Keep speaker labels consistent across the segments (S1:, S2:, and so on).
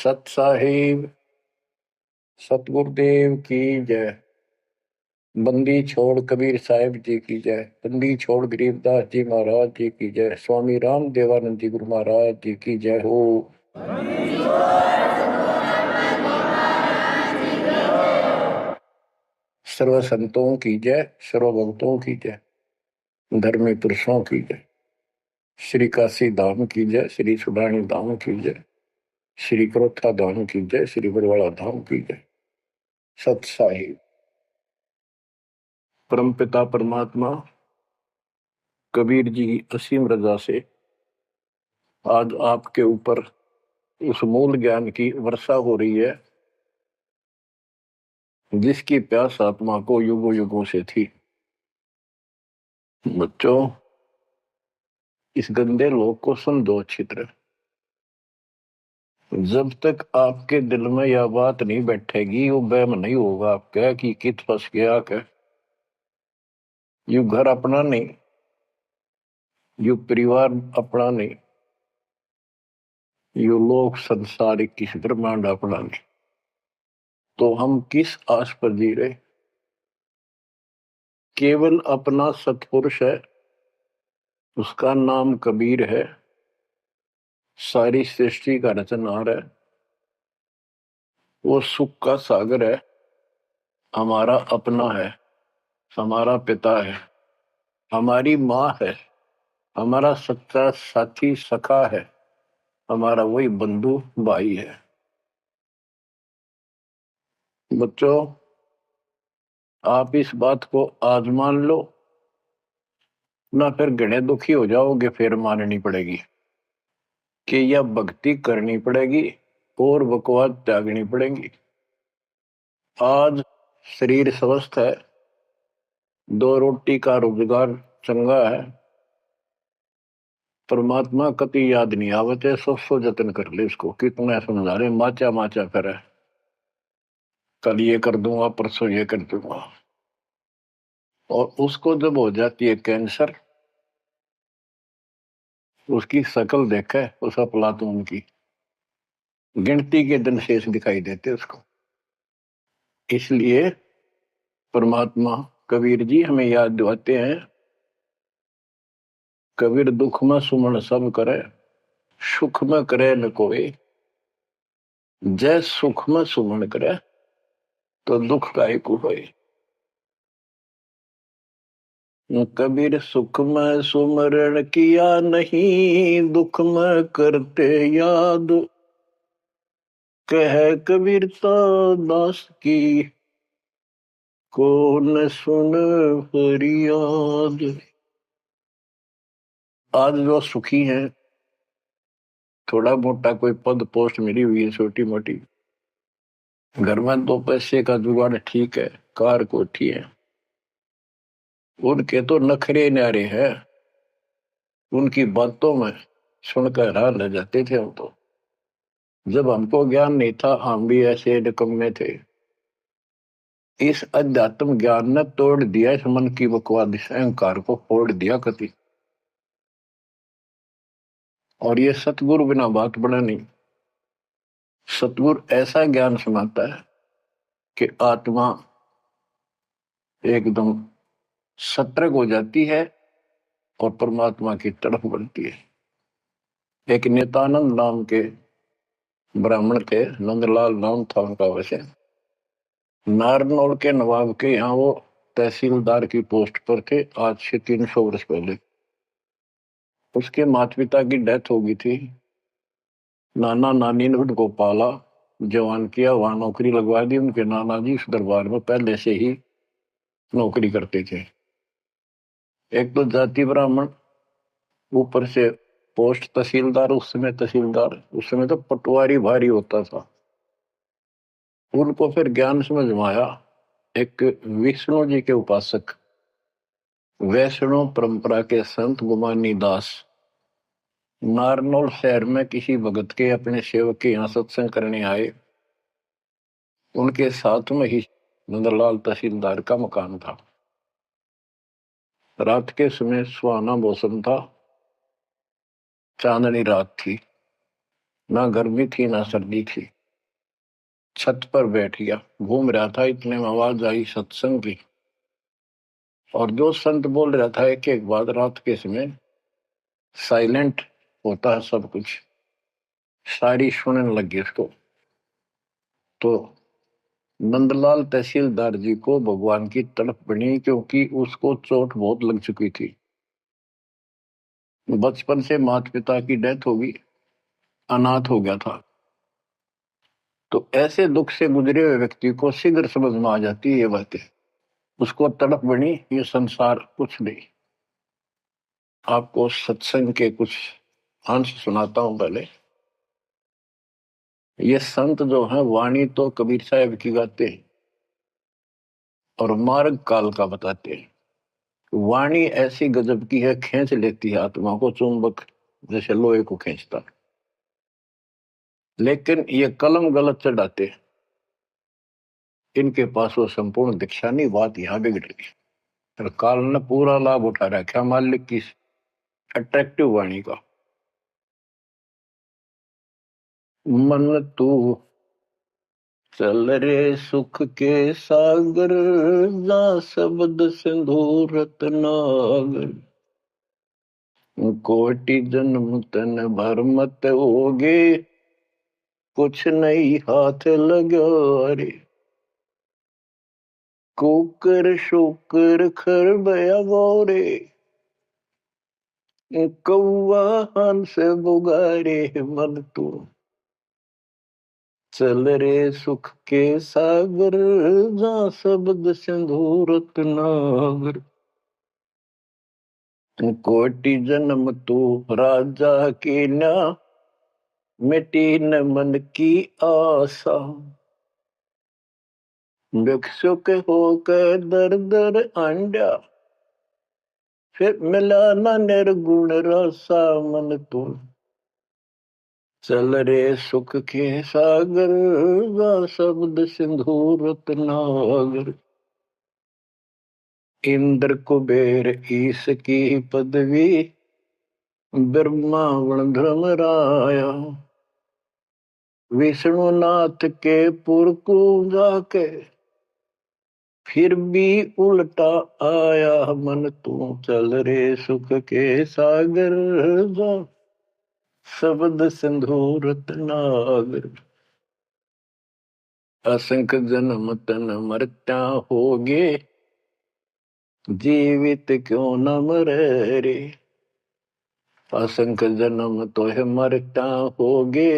S1: सत साहिब सतगुरुदेव की जय। बंदी छोड़ कबीर साहिब जी की जय। बंदी छोड़ गरीबदास जी महाराज जी की जय। स्वामी राम देवानंद जी गुरु महाराज जी की जय हो। सर्व संतों की जय, सर्व भक्तों की जय, धर्मी पुरुषों की जय। श्री काशी धाम की जय, श्री सुडानी धाम की जय, श्री क्रोथा धाम की जय, श्री बरवाड़ा धाम की जय। सत साहिब परमपिता परमात्मा कबीर जी की असीम रजा से आज आपके ऊपर उस मूल ज्ञान की वर्षा हो रही है जिसकी प्यास आत्मा को युगों युगों से थी। बच्चों, इस गंदे लोक को सुन दो अच्छी तरह। जब तक आपके दिल में यह बात नहीं बैठेगी, वो वहम नहीं होगा आपका कि कित फंस गया क्या, यू घर अपना नहीं, यू परिवार अपना नहीं, यू लोक संसारिक किस ब्रह्मांड अपना नहीं, तो हम किस आस पर जी रहे। केवल अपना सतपुरुष है, उसका नाम कबीर है, सारी सृष्टि का रचनहार है, वो सुख का सागर है, हमारा अपना है, हमारा पिता है, हमारी माँ है, हमारा सच्चा साथी सखा है, हमारा वही बंधु भाई है। बच्चों, आप इस बात को आज मान लो ना, फिर घने दुखी हो जाओगे, फिर माननी पड़ेगी कि यह भक्ति करनी पड़ेगी और बकवास त्यागनी पड़ेगी। आज शरीर स्वस्थ है, दो रोटी का रोजगार चंगा है, परमात्मा कति याद नहीं आवते, सो जतन कर ले इसको। कितना समझा रहे, माचा माचा करे, कल ये कर दूंगा, परसों ये कर दूंगा। और उसको जब हो जाती है कैंसर, उसकी शकल देखे उस अफलातून की, गिनती के दिन शेष दिखाई देते उसको। इसलिए परमात्मा कबीर जी हमें याद दिलाते हैं, कबीर दुख में सुमन सब करे, सुख में करे न कोई, जय सुख में सुमन करे तो दुख काहे को होए। कबीर सुख में सुमरण किया नहीं, दुख में करते याद, कह कबीरता दास की कौन सुन फरियाद। आज जो सुखी हैं, थोड़ा मोटा कोई पद पोस्ट मिली हुई है छोटी मोटी, घर में दो पैसे का जुगाड़ ठीक है, कार कोठी है, उनके तो नखरे न्यारे हैं, उनकी बातों में सुनकर हैरान रह जाते थे हम तो। जब हमको ज्ञान नहीं था, हम भी ऐसे निकम्मे थे। इस अध्यात्म ज्ञान ने तोड़ दिया इस मन की बकवाद, इस अहंकार को फोड़ दिया कति। और ये सतगुरु बिना बात बना नहीं। सतगुरु ऐसा ज्ञान सुनाता है कि आत्मा एकदम सतर्क हो जाती है और परमात्मा की तरफ बढ़ती है। एक नित्यानंद नाम के ब्राह्मण थे, नंदलाल नाम था उनका। वैसे नारनौल के नवाब के यहाँ वो तहसीलदार की पोस्ट पर थे, आज से 300 वर्ष पहले। उसके माता पिता की डेथ हो गई थी। नाना नानी ने उनको पाला, जवान किया, वहां नौकरी लगवा दी। उनके नाना जी उस दरबार में पहले से ही नौकरी करते थे। एक तो जाति ब्राह्मण, ऊपर से पोस्ट तहसीलदार। उस समय तहसीलदार, उस समय तो पटवारी भारी होता था। उनको फिर ज्ञान समझ में आया। एक विष्णु जी के उपासक, वैष्णव परंपरा के संत गुमानी दास नारनौल शहर में किसी भगत के अपने सेवक के यहाँ सत्संग करने आए। उनके साथ में ही नंदलाल तहसीलदार का मकान था। रात के समय सुहाना मौसम था, चांदनी रात थी, ना गर्मी थी ना सर्दी थी। छत पर बैठ गया, घूम रहा था, इतने में आवाज आई सत्संग की। और जो संत बोल रहा था एक एक बात, रात के समय साइलेंट होता है सब कुछ, सारी सुनने लगी उसको। तो नंदलाल तहसीलदार जी को भगवान की तड़प बनी, क्योंकि उसको चोट बहुत लग चुकी थी। बचपन से माता पिता की डेथ होगी, अनाथ हो गया था। तो ऐसे दुख से गुजरे हुए व्यक्ति को शीघ्र समझ में आ जाती है ये बातें। उसको तड़प बनी, ये संसार कुछ नहीं। आपको सत्संग के कुछ अंश सुनाता हूं पहले। ये संत जो है वाणी तो कबीर साहब की गाते हैं और मार्ग काल का बताते हैं। वाणी ऐसी गजब की है, खींच लेती है आत्मा को, चुंबक जैसे लोहे को खींचता। लेकिन ये कलम गलत चढ़ाते, इनके पास वो संपूर्ण दीक्षा नहीं, बात यहां बिगड़ गई। और काल ने पूरा लाभ उठा रखा मालिक की अट्रैक्टिव वाणी का। मन तू चल रे सुख के सागर, जा शब्द सिंधु रत्नागर। कोटि जन्म तन भर मत होगे, कुछ नहीं हाथ लगो रे। कुकर शुकर खर बया बोरे, कौआ हंस बुगारे। मन तू चल रे सुख के सागर, जा शब्द सिंधु रत्नागर। कोटि जन्म तू राजा की ना, मिटी न मन की आशा। भिक्षुक होकर दर दर अंडा, फिर मिला न निर्गुण रसा। मन तू चल रे सुख के सागर, जा शब्द सिंधु रत्नागर। इंद्र कुबेर ईश की पदवी, ब्रह्मावण धर्मराया। विष्णुनाथ के पुर को जाके, फिर भी उल्टा आया। मन तू चल रे सुख के सागर, जा शब्द सिंधु रत्नागर। असंख्य जन्म तन मरत्या होगे, जीवित क्यों न मरे रे। असंख्य जन्म तो है मरता होगे,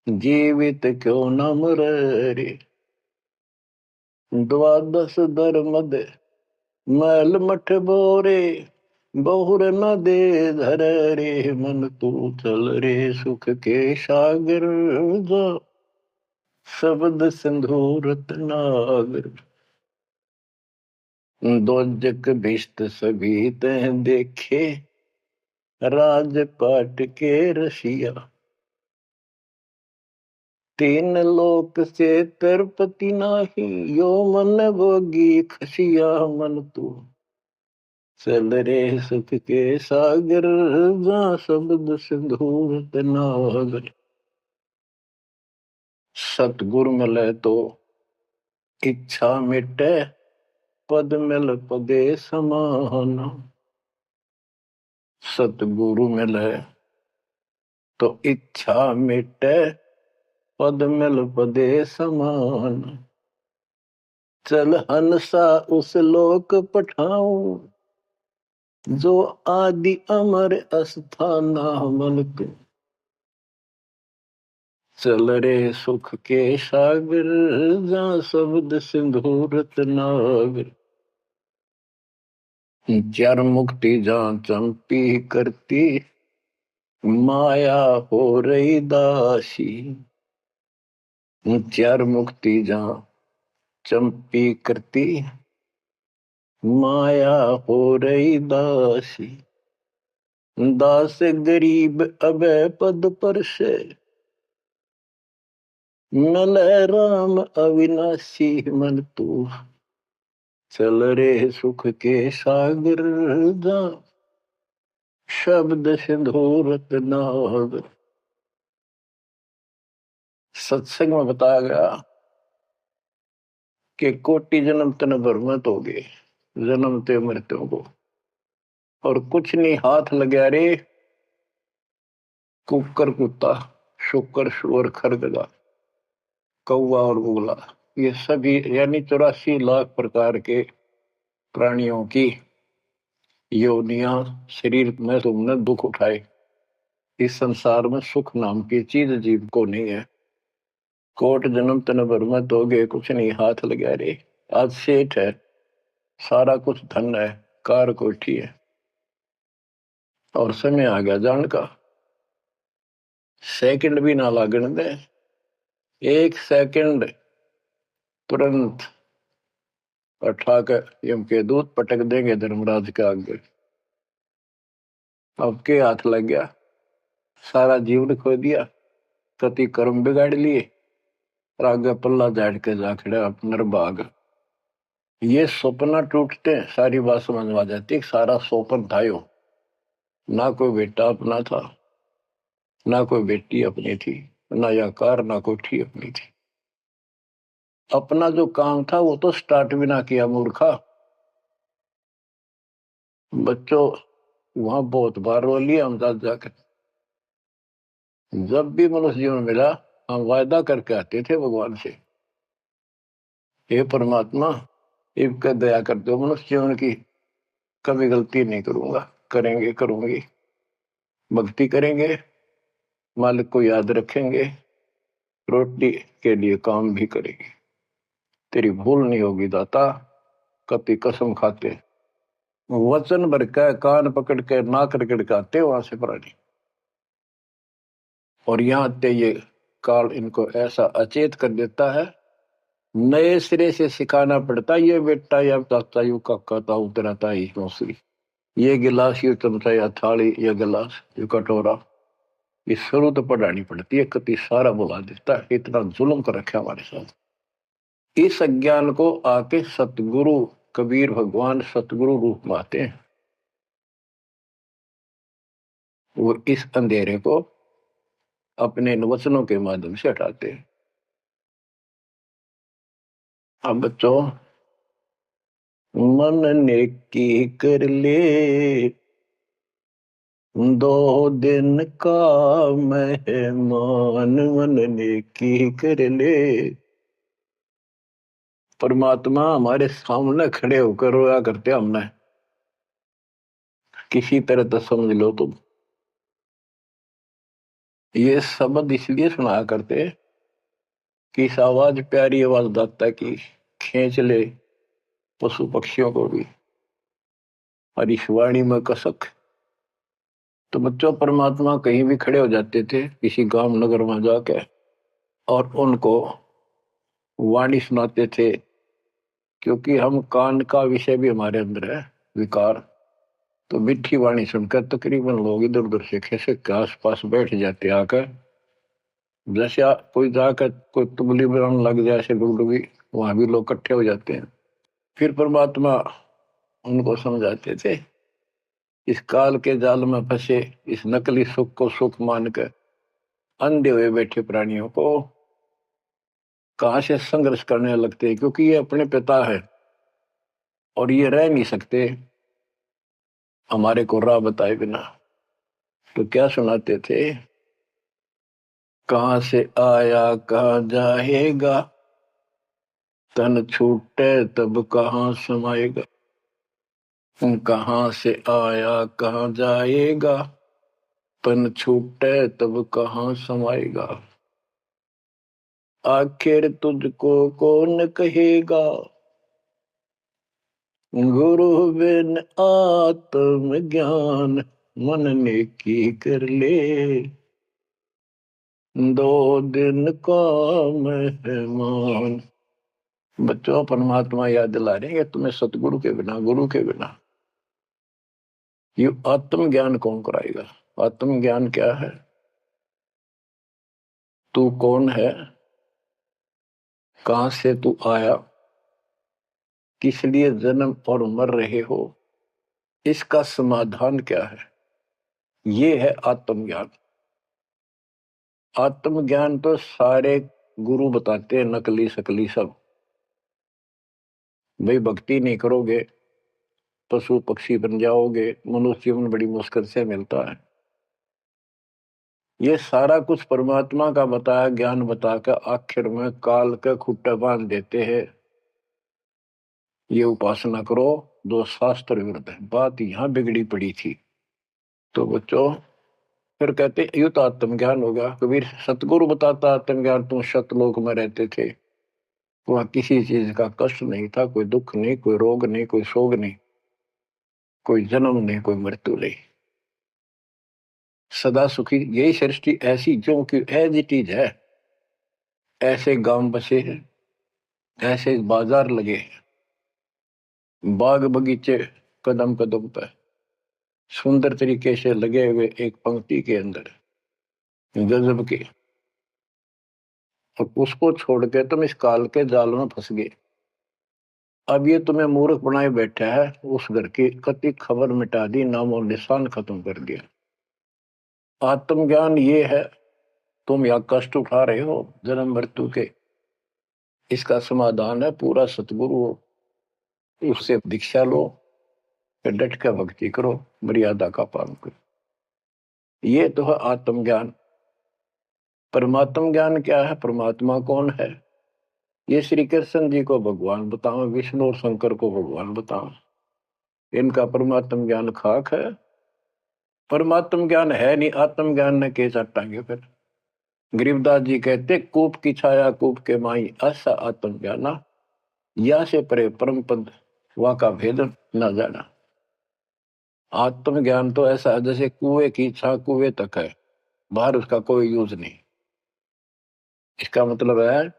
S1: जीवित क्यों न मरे रे। द्वादश धर्मद मैल मठ बोरे, बहुर न दे धर रे। मन तू चल रे सुख के सागर, जा शब्द सिंधु रत्नागर। दोजक भिष्ट सभी तह देखे, राजपाट के रसिया। तीन लोक से तिरुपति नाही, यो मन भोगी खसिया। मन तू चल रे सुख के सागर, जा शब्द सिंधु रत्नागर। सतगुरु मिले तो इच्छा मिटे, पद मिल पदे समान। सतगुरु मिले तो इच्छा मिटे, पद मिल पदे समान। चल हंसा उस लोक पठाऊं, जो आदि अमर अस्थाना। मन तू चल रे सुख के सागर, जा शब्द सिंधु रत्नागर। चार मुक्ति जा चंपी करती, माया हो रही दासी। चार मुक्ति जा चंपी करती, माया हो रही दासी। दास गरीब अभय पद पर से, मिले राम अविनाशी। मन तू चल रे सुख के सागर, जा शब्द सिंधु रत्नागर। सत्संग में बताया गया कि कोटि जन्म तन भ्रमित हो गए, जन्मते मृत्यु को, और कुछ नहीं हाथ लगा रे। कुकर कुत्ता, शुकर शुअर, खरगदा, कौवा और बुगला, ये सभी यानी 84 लाख प्रकार के प्राणियों की योनियां शरीर में तुमने दुख उठाए। इस संसार में सुख नाम की चीज जीव को नहीं है। कोट जन्म तन भ्रमित हो गए, कुछ नहीं हाथ लगा रे। आज सेठ है, सारा कुछ धन है, कार कोठी है, और समय आ गया जान का। सेकंड भी ना लागण दे, एक सेकंड तुरंत उठाकर यम के दूत पटक देंगे धर्मराज के आगे। अब के हाथ लग गया, सारा जीवन खो दिया, कति कर्म बिगाड़ लिए, और आगे पल्ला झाड़ के जा खड़ा नरभाग। ये सपना टूटते सारी बात समझ में आ जाती, सारा सोपन था यो। ना कोई बेटा अपना था, ना कोई बेटी अपनी थी, ना या कार, ना कोठी अपनी थी। अपना जो काम था वो तो स्टार्ट भी ना किया मूर्खा। बच्चों वहां बहुत बार रो लिया हम साथ जाकर। जब भी मनुष्य जीवन मिला हम वायदा करके आते थे भगवान से, हे परमात्मा इनका दया कर दो, मनुष्य जीवन की कभी गलती नहीं करूंगा, करेंगे करूंगी, भक्ति करेंगे, मालिक को याद रखेंगे, रोटी के लिए काम भी करेंगे, तेरी भूल नहीं होगी दाता, कति कसम खाते। वचन भर के कान पकड़ के नाक रगड़ के आते वहां से प्राणी, और यहां आते ये काल इनको ऐसा अचेत कर देता है, नए सिरे से सिखाना पड़ता। ये बेटा या दाता यू काका ताऊ तेरा ताई मौसरी, ये गिलास, ये चमचा, या थाली, ये गिलास, ये कटोरा, ये शुरू तो पढ़ानी पड़ती है, कति सारा बुला देता है। इतना जुल्म कर रखा हमारे साथ। इस अज्ञान को आके सतगुरु कबीर भगवान सतगुरु रूप में आते हैं, वो इस अंधेरे को अपने वचनों के माध्यम से हटाते हैं। अब बच्चों, मन नेकी कर ले, 2 दिन का मेहमान, मन नेकी कर ले। परमात्मा हमारे सामने खड़े होकर रोया करते हमने, किसी तरह तो समझ लो तुम। ये शब्द इसलिए सुनाया करते कि इस आवाज प्यारी आवाज दाता की खींच ले पशु पक्षियों को भी, और इस वाणी में कसक। तो बच्चों परमात्मा कहीं भी खड़े हो जाते थे किसी गांव नगर में जाके, और उनको वाणी सुनाते थे, क्योंकि हम कान का विषय भी हमारे अंदर है विकार। तो मीठी वाणी सुनकर तकरीबन लोग इधर उधर से खिसक के आस पास बैठ जाते आकर, जैसे कोई जाकर कोई तुगली बनाने लग जाए ऐसे डुगडुगी, वहां भी लोग इकट्ठे हो जाते हैं। फिर परमात्मा उनको समझाते थे, इस काल के जाल में फंसे इस नकली सुख को सुख मानकर अंधे हुए बैठे प्राणियों को कहां से संघर्ष करने लगते हैं, क्योंकि ये अपने पिता है और ये रह नहीं सकते हमारे को राह बताए बिना। तो क्या सुनाते थे, कहां से आया कहां जाएगा, तन छूटे तब कहां समाएगा। कहां से आया कहां जाएगा, तन छूटे तब कहां समाएगा। आखिर तुझको कौन कहेगा, गुरु बिन आत्म ज्ञान, मन नेकी कर ले, 2 दिन का मेहमान। बच्चों परमात्मा याद दिला रहे हैं कि तुम्हें सतगुरु के बिना, गुरु के बिना ये आत्म ज्ञान कौन कराएगा। आत्म ज्ञान क्या है, तू कौन है, कहां से तू आया, किस लिए जन्म और मर रहे हो, इसका समाधान क्या है, ये है आत्मज्ञान। आत्मज्ञान तो सारे गुरु बताते हैं नकली सकली सब। भाई भक्ति नहीं करोगे पशु पक्षी बन जाओगे, मनुष्य जीवन बड़ी मुश्किल से मिलता है। ये सारा कुछ परमात्मा का बताया ज्ञान बताकर आखिर में काल के खुट्टे बांध देते हैं। ये उपासना करो जो शास्त्र विरुद्ध है। बात यहां बिगड़ी पड़ी थी। तो बच्चों फिर कहते यु तो आत्मज्ञान होगा। कबीर सतगुरु बताता आत्मज्ञान, तुम सतलोक में रहते थे, वहां किसी चीज का कष्ट नहीं था, कोई दुख नहीं, कोई रोग नहीं, कोई शोक नहीं, कोई जन्म नहीं, कोई मृत्यु नहीं, सदा सुखी। यही सृष्टि ऐसी जो कि एज इट इज है। ऐसे गांव बसे हैं, ऐसे बाजार लगे हैं, बाग बगीचे कदम कदम पर सुंदर तरीके से लगे हुए एक पंक्ति के अंदर गजब के। और उसको छोड़ के तुम इस काल के जाल में फंस गए। अब ये तुम्हें मूर्ख बनाए बैठा है, उस घर की कति खबर मिटा दी, नामो निशान खत्म कर दिया। आत्मज्ञान ये है, तुम या कष्ट उठा रहे हो जन्म मृत्यु के, इसका समाधान है पूरा सतगुरु हो, उससे दीक्षा लो, फिर डट कर भक्ति करो, मर्यादा का पालन करो। ये तो है आत्मज्ञान। परमात्म ज्ञान क्या है, परमात्मा कौन है, ये श्री कृष्ण जी को भगवान बताओ, विष्णु और शंकर को भगवान बताओ। इनका परमात्म ज्ञान खाक है। परमात्म ज्ञान है नहीं, आत्मज्ञान ने के चाटांगे। फिर गरीबदास जी कहते कूप की छाया कूप के माई, ऐसा आत्मज्ञाना, या से परे परम पद वहां का भेद न जाना। आत्मज्ञान तो ऐसा है जैसे कुएं की छा कुएं तक है, बाहर उसका कोई यूज नहीं। इसका मतलब है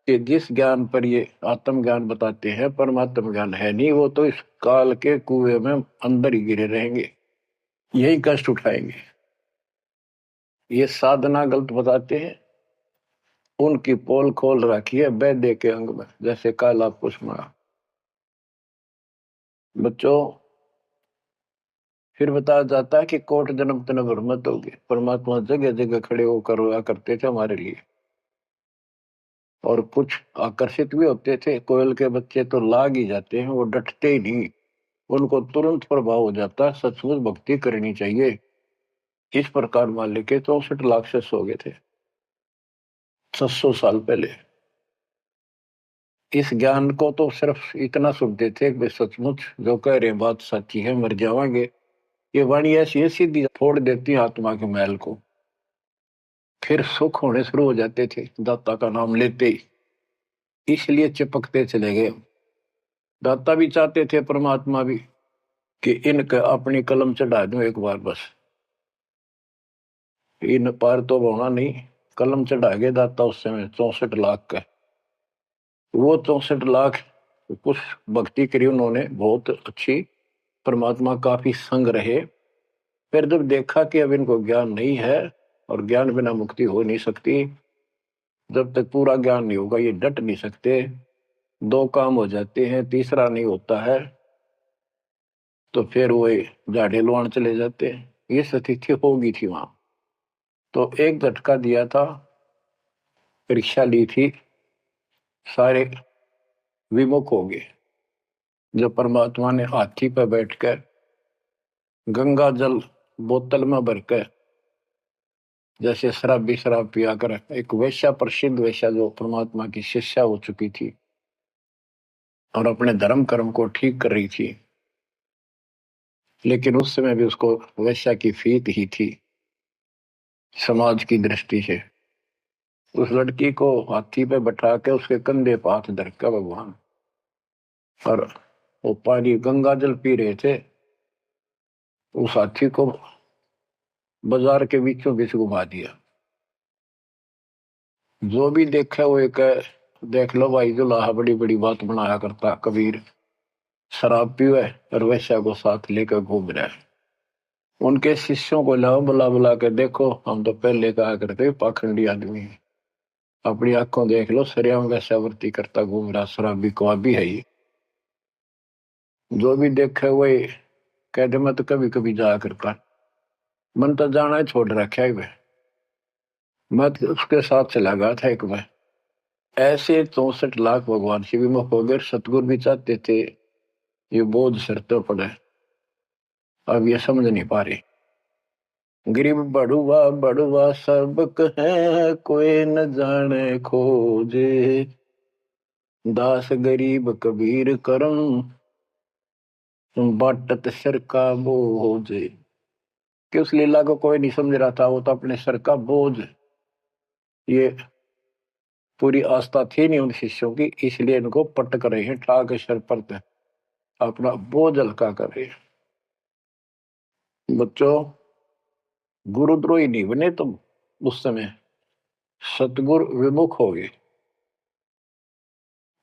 S1: कि जिस ज्ञान पर ये आत्मज्ञान बताते हैं परमात्म ज्ञान है नहीं, वो तो इस काल के कुएं में अंदर ही गिरे रहेंगे, यही कष्ट उठाएंगे। ये साधना गलत बताते हैं, उनकी पोल खोल रखी है वैद्य के अंग में, जैसे काला पुष्मा। बच्चों फिर बताया जाता है कि कोट जन्म तन भ्रमत होगी, परमात्मा जगह जगह खड़े होकर रोया करते थे हमारे लिए। और कुछ आकर्षित भी होते थे, कोयल के बच्चे तो लाग ही जाते हैं, वो डटते ही नहीं, उनको तुरंत प्रभाव हो जाता है, सचमुच भक्ति करनी चाहिए। इस प्रकार मान लेके 64 लाख से हो गए थे 700 साल पहले। इस ज्ञान को तो सिर्फ इतना सुनते थे कि सचमुच जो कह रहे बात सच्ची है, मर जावांगे। ये वाणी ऐसी है सीधी फोड़ देती है आत्मा के मैल को। फिर सुख होने शुरू हो जाते थे दाता का नाम लेते ही, इसलिए चिपकते चले गए। दाता भी चाहते थे, परमात्मा भी, कि इनका अपनी कलम चढ़ा दूं एक बार बस, इन पार तो होना नहीं। कलम चढ़ा गए दाता उस समय 64 लाख का। वो 64 लाख कुछ भक्ति करी उन्होंने बहुत अच्छी, परमात्मा काफी संग रहे। फिर जब देखा कि अब इनको ज्ञान नहीं है और ज्ञान बिना मुक्ति हो नहीं सकती, जब तक पूरा ज्ञान नहीं होगा ये डट नहीं सकते, दो काम हो जाते हैं, तीसरा नहीं होता है, तो फिर वो झाड़े लुआन चले जाते हैं। ये स्थिति होगी थी वहां। तो एक झटका दिया था, परीक्षा ली थी, सारे विमुख हो गए। जब परमात्मा ने हाथी पर बैठकर गंगा जल बोतल में भरकर, जैसे शराबी शराब पिया कर, एक वैश्या, प्रसिद्ध वैश्या जो परमात्मा की शिष्या हो चुकी थी और अपने धर्म कर्म को ठीक कर रही थी, लेकिन उस समय भी उसको वैश्या की फीत ही थी समाज की दृष्टि से। उस लड़की को हाथी पे बैठा के उसके कंधे पर हाथ धर के भगवान, और वो पानी गंगा जल पी रहे थे, उस हाथी को बाजार के बीचों बीच घुमा दिया। जो भी देखा वो एक, देख लो भाई दुल्हा बड़ी बड़ी बात बनाया करता कबीर, शराब पीवे और वैश्या को साथ लेकर घूम रहा है। उनके शिष्यों को लाओ, बुला बुला के देखो, हम तो पहले कहा करते पाखंडी आदमी है, अपनी आंखों देख लो, सरिया में वैश्यावृत्ति करता घूम रहा, शराबी को भी है ही। जो भी देखे वही कहते, मैं तो कभी कभी जाया करता, मन तो जाना छोड़ रखा है। मैं तो उसके साथ चला गया था एक बार, ऐसे 64 लाख भगवान से विमुख हो गए। सतगुरु भी चाहते थे ये बोझ सिर पर पड़े, अब ये समझ नहीं पा रहे। गरीब बड़ुआ बड़ुआ सबक है, कोई न जाने खोजे, दास गरीब कबीर करम, बाटत सिर का बोझ। कि उस लीला को कोई नहीं समझ रहा था, वो तो अपने सर का बोझ, ये पूरी आस्था थी नहीं उन शिष्यों की, इसलिए इनको पटक रहे हैं, ठाक सर पर अपना बोझ हल्का कर रहे हैं। बच्चों, गुरुद्रोही नहीं बने तुम, उस समय सतगुरु विमुख हो गए।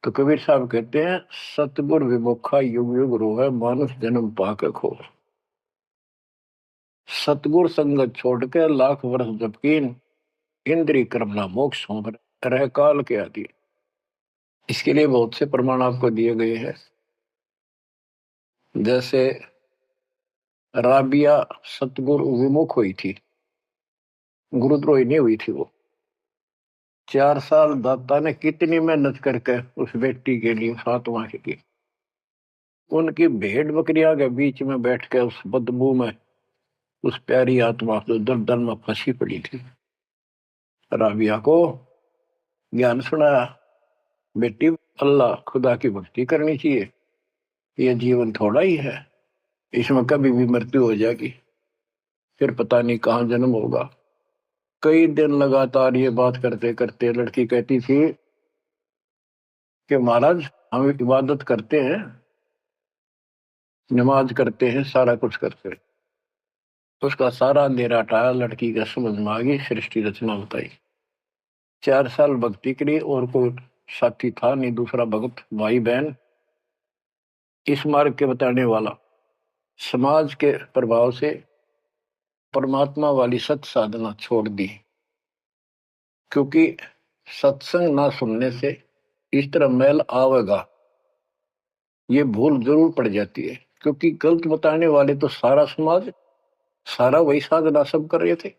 S1: तो कबीर साहब कहते हैं, सतगुरु विमुखा युग युग रोवे, मानुष जन्म पाके खो। सतगुरु संगत छोड़ के लाख वर्ष जबकीन, इंद्रिय कर्मना मोक्ष हो रह काल के आदि। इसके लिए बहुत से प्रमाण आपको दिए गए हैं। जैसे राबिया सतगुरु विमुख हुई थी, गुरुद्रोही नहीं हुई थी वो। 4 साल दाता ने कितनी मेहनत करके उस बेटी के लिए सातवां की। उनकी भेड़ बकरियां के बीच में बैठ के उस बदबू में उस प्यारी आत्मा जो दलदल में फंसी पड़ी थी, राबिया को ज्ञान सुनाया, बेटी अल्लाह खुदा की भक्ति करनी चाहिए, ये जीवन थोड़ा ही है, इसमें कभी भी मृत्यु हो जाएगी, फिर पता नहीं कहां जन्म होगा। कई दिन लगातार ये बात करते करते लड़की कहती थी कि महाराज हम इबादत करते हैं, नमाज करते हैं, सारा कुछ करते हैं। तो उसका सारा अंधेरा हटाया, लड़की का समझ में आ गई, सृष्टि रचना बताई। 4 साल भक्ति करी और कोई साथी था नहीं, दूसरा भक्त भाई बहन इस मार्ग के बताने वाला। समाज के प्रभाव से परमात्मा वाली सत साधना छोड़ दी, क्योंकि सत्संग ना सुनने से इस तरह मैल आवेगा, ये भूल जरूर पड़ जाती है। क्योंकि गलत बताने वाले तो सारा समाज, सारा वही साधना सब कर रहे थे,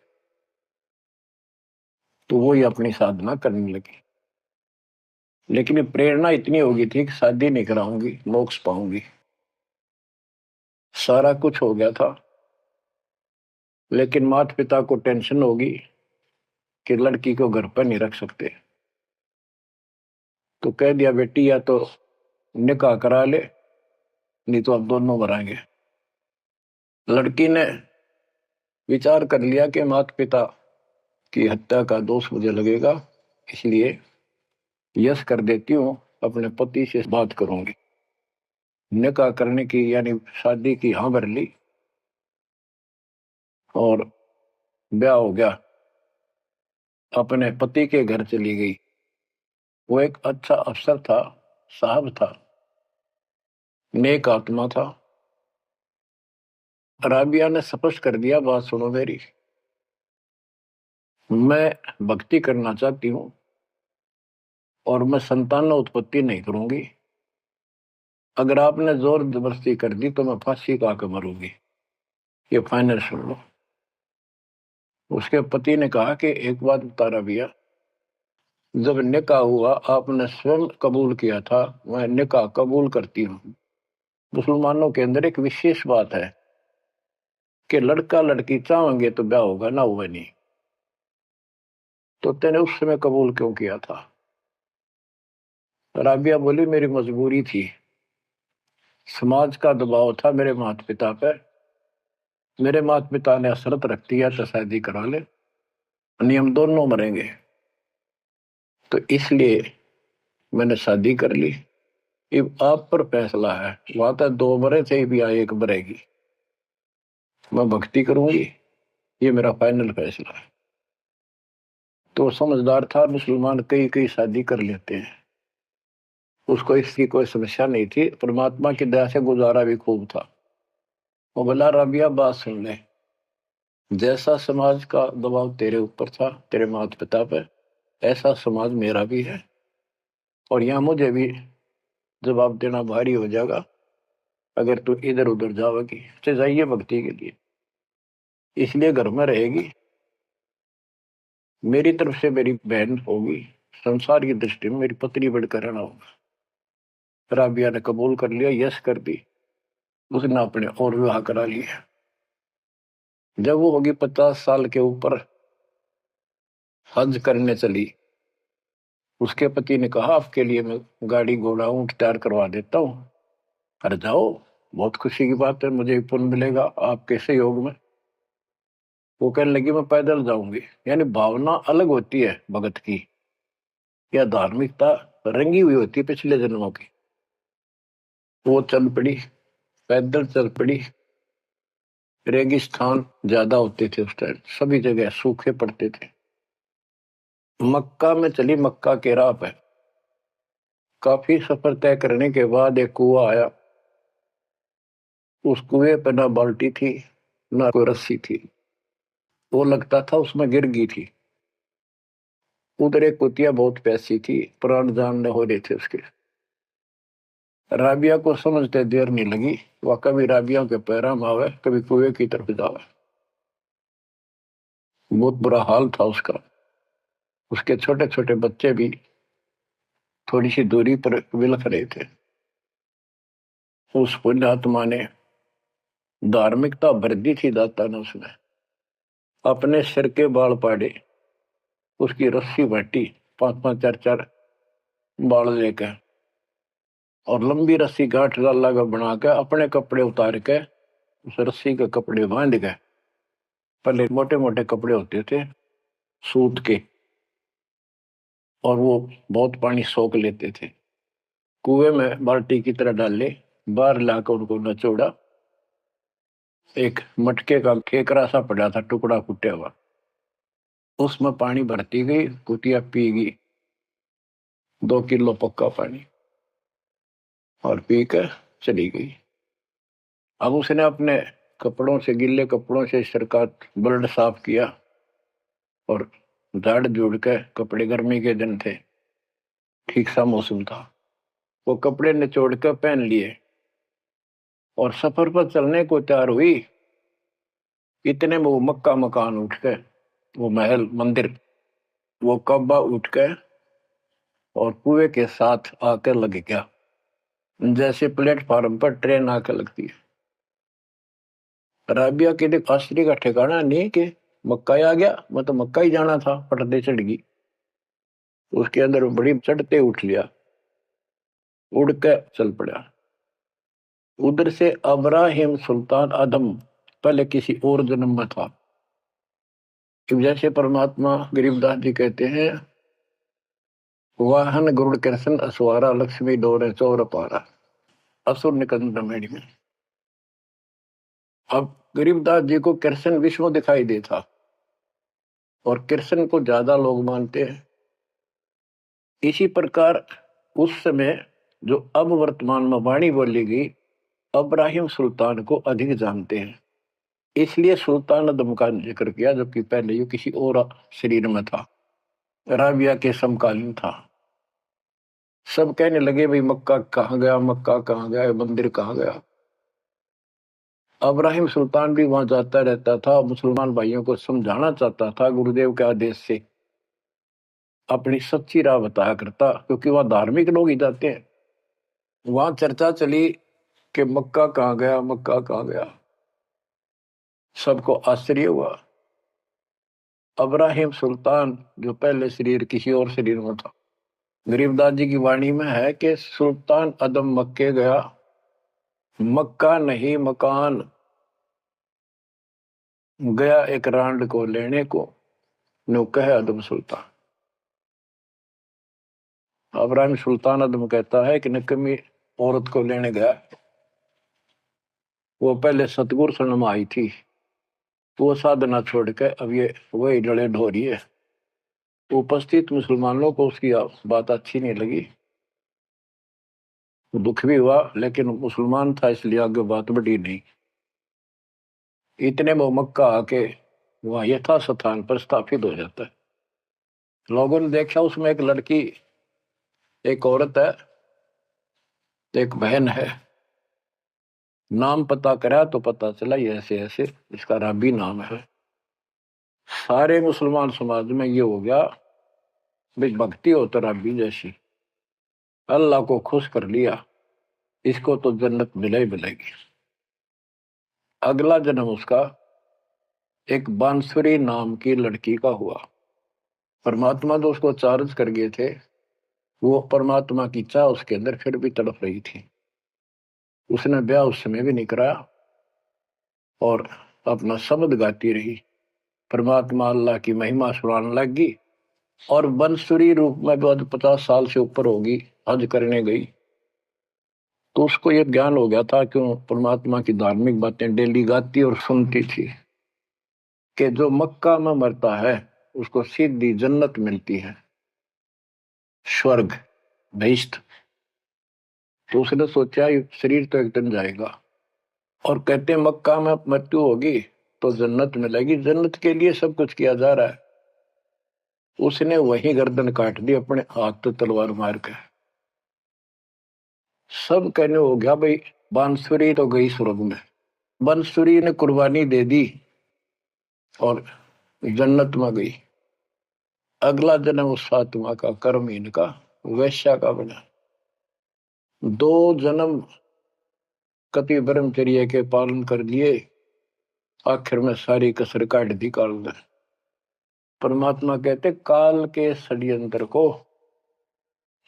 S1: तो वो ही अपनी साधना करने लगे। लेकिन प्रेरणा इतनी होगी थी कि शादी नहीं कराऊंगी, मोक्ष पाऊंगी, सारा कुछ हो गया था। लेकिन माता पिता को टेंशन होगी कि लड़की को घर पर नहीं रख सकते, तो कह दिया बेटी या तो निकाह करा ले, नहीं तो अब दोनों मराएंगे। लड़की ने विचार कर लिया कि माता पिता की हत्या का दोष मुझे लगेगा, इसलिए यस कर देती हूँ, अपने पति से बात करूंगी। निकाह करने की यानी शादी की हाँ भर ली और ब्याह हो गया, अपने पति के घर चली गई। वो एक अच्छा अफसर था, साहब था, नेक आत्मा था। राबिया ने स्पष्ट कर दिया, बात सुनो मेरी, मैं भक्ति करना चाहती हूँ और मैं संतान उत्पत्ति नहीं करूंगी। अगर आपने जोर जबरदस्ती कर दी तो मैं फांसी का आकर मरूंगी, ये फाइनल सुन लो। उसके पति ने कहा कि एक बात बता राबिया, जब निकाह हुआ आपने स्वयं कबूल किया था, मैं निकाह कबूल करती हूँ। मुसलमानों के अंदर एक विशेष बात है कि लड़का लड़की चाहेंगे तो ब्याह होगा, ना हुआ नहीं। तो तेने उस समय कबूल क्यों किया था? राबिया बोली, मेरी मजबूरी थी, समाज का दबाव था मेरे माता पिता पर। मेरे माता पिता ने शर्त रख दिया तो शादी करा ले, नियम दोनों मरेंगे, तो इसलिए मैंने शादी कर ली। अब आप पर फैसला है, वहां तक 2 मरे थे भी, एक मरेगी, मैं भक्ति करूंगी, ये मेरा फाइनल फैसला है। तो समझदार था मुसलमान, कई कई शादी कर लेते हैं, उसको इसकी कोई समस्या नहीं थी, परमात्मा की दया से गुजारा भी खूब था। वो बोला, राबिया बात सुन ले, जैसा समाज का दबाव तेरे ऊपर था, तेरे माता पिता पर, ऐसा समाज मेरा भी है, और यहाँ मुझे भी जवाब देना भारी हो जाएगा अगर तू इधर उधर जाओगी। तो जाइए भक्ति के लिए, इसलिए घर में रहेगी, मेरी तरफ से मेरी बहन होगी, संसार की दृष्टि में मेरी पत्नी बढ़कर रहना होगा। राबिया ने कबूल कर लिया, यस कर दी। उसने अपने और विवाह करा लिया। जब वो होगी 50 साल के ऊपर, हज करने चली, उसके पति ने कहा आपके लिए मैं गाड़ी घोड़ा ऊंट तैयार करवा देता हूँ, अरे जाओ, बहुत खुशी की बात है, मुझे भी पुण्य मिलेगा आपके सहयोग में। वो कहने लगी मैं पैदल जाऊंगी। यानी भावना अलग होती है भगत की, या धार्मिकता रंगी हुई होती है पिछले जन्मों की। वो चल पड़ी, पैदल चल पड़ी। रेगिस्तान ज्यादा होते थे उस टाइम, सभी जगह सूखे पड़ते थे। मक्का में चली, मक्का के राह पे काफी सफर तय करने के बाद एक कुआं आया। उस कुएं पे ना बाल्टी थी ना कोई रस्सी थी, वो लगता था उसमें गिर गई थी। उधर एक कुतिया बहुत प्यासी थी, प्राण जानने हो रहे थे उसके। राबिया को समझते देर नहीं लगी, वह कभी राबिया के पैरा में आवे, कभी कुएं की तरफ जावे। बहुत बुरा हाल था उसका। उसके छोटे छोटे बच्चे भी थोड़ी सी दूरी पर विलख रहे थे। उस पुण्यात्मा ने धार्मिकता भर दी थी दाता ने उसमें। अपने सिर के बाल पाड़े, उसकी रस्सी बांटी, 5-5 4-4 बाल लेकर, और लंबी रस्सी गांठ डाला का बना के अपने कपड़े उतार के उस रस्सी के कपड़े बांध गए। पहले मोटे मोटे कपड़े होते थे सूत के, और वो बहुत पानी सोख लेते थे। कुएं में बाल्टी की तरह डाले, बाहर लाकर उनको नचोड़ा। एक मटके का केकरा सा पड़ा था, टुकड़ा फूटा हुआ, उसमें पानी भरती गई, कुतिया पी गई 2 किलो पक्का पानी, और पी कर चली गई। अब उसने अपने कपड़ों से, गिले कपड़ों से सिर का ब्लड साफ किया, और झाड़ झूड़ के, कपड़े गर्मी के दिन थे, ठीक सा मौसम था, वो कपड़े निचोड़ कर पहन लिए और सफर पर चलने को तैयार हुई। इतने में वो मक्का मकान उठ के, वो महल मंदिर, वो कब्बा उठ के और कुएं के साथ आकर लग गया, जैसे प्लेटफार्म पर ट्रेन आकर लगती है। राबिया के लिए आश्चर्य का ठिकाना नहीं कि मक्का ही आ गया, मैं तो मक्का ही जाना था, पटदे चढ़ गई। उसके अंदर बड़ी चढ़ते उठ लिया, उड़ के चल पड़ा। उधर से अब्राहिम सुल्तान आदम पहले किसी और जन्म में था। जैसे परमात्मा गरीबदास जी कहते हैं, वाहन गरुड़ कृष्ण असवारा, लक्ष्मी डोरे चौर पारा, असुर निकंद मेरी में। अब गरीबदास जी को कृष्ण विष्णु दिखाई देता, और कृष्ण को ज्यादा लोग मानते हैं। इसी प्रकार उस समय जो अब वर्तमान में वाणी बोली गई, अब्राहिम सुल्तान को अधिक जानते हैं, इसलिए सुल्तान आदम का जिक्र किया, जबकि पहले ये किसी और शरीर में था, राबिया के समकालीन था। सब कहने लगे भाई मक्का कहाँ गया, मक्का कहाँ गया, मंदिर कहाँ गया। अब्राहिम सुल्तान भी वहां जाता रहता था, मुसलमान भाइयों को समझाना चाहता था, गुरुदेव के आदेश से अपनी सच्ची राह बताया करता, क्योंकि वहां धार्मिक लोग ही जाते हैं। वहां चर्चा चली कि मक्का कहाँ गया, मक्का कहाँ गया। सबको आश्चर्य हुआ। अब्राहिम सुल्तान जो पहले शरीर किसी और शरीर में था, गरीबदास जी की वाणी में है कि सुल्तान अदम मक्के गया, मक्का नहीं मकान, गया एक रांड को लेने को, नो कहे अदम सुल्तान। अब्राहिम सुल्तान अदम कहता है कि नकमी औरत को लेने गया, वो पहले सतगुरु शरण में आई थी, वो साधना छोड़ के अब ये वही डले ढो रही है। उपस्थित मुसलमानों को उसकी बात अच्छी नहीं लगी, दुख भी हुआ, लेकिन मुसलमान था इसलिए आगे बात बढ़ी नहीं। इतने में मक्का आके वहां यथा स्थान पर स्थापित हो जाता है। लोगों ने देखा उसमें एक लड़की, एक औरत है, एक बहन है। नाम पता करा तो पता चला ये ऐसे ऐसे इसका राबी नाम है। सारे मुसलमान समाज में ये हो गया भाई भक्ति हो तो रबी जैसी, अल्लाह को खुश कर लिया, इसको तो जन्नत मिले ही मिलेगी। अगला जन्म उसका एक बांसुरी नाम की लड़की का हुआ। परमात्मा तो उसको चार्ज कर गए थे, वो परमात्मा की चाह उसके अंदर फिर भी तड़प रही थी। उसने ब्याह उस समय भी नहीं कराया और अपना शब्द गाती रही, परमात्मा अल्लाह की महिमा सुनाने लगी। और बंसुरी रूप में बाद 50 साल से ऊपर होगी, हज करने गई। तो उसको ये ज्ञान हो गया था कि वो परमात्मा की धार्मिक बातें डेली गाती और सुनती थी कि जो मक्का में मरता है उसको सीधी जन्नत मिलती है, स्वर्ग, बहिश्त। तो उसने सोचा ये शरीर तो एक दिन जाएगा, और कहते हैं मक्का में मृत्यु होगी तो जन्नत मिलेगी, जन्नत के लिए सब कुछ किया जा रहा है। उसने वही गर्दन काट दी अपने हाथ तो तलवार मार के। सब कहने हो गया भाई बांसुरी तो गई स्वर्ग में, बांसुरी ने कुर्बानी दे दी और जन्नत में गई। अगला जन्म उस फातिमा का कर्महीन का वैश्या का बना। 2 जन्म कति ब्रह्मचर्य के पालन कर लिए, आखिर में सारी कसर काट दी काल ने। परमात्मा कहते काल के षड्यंत्र को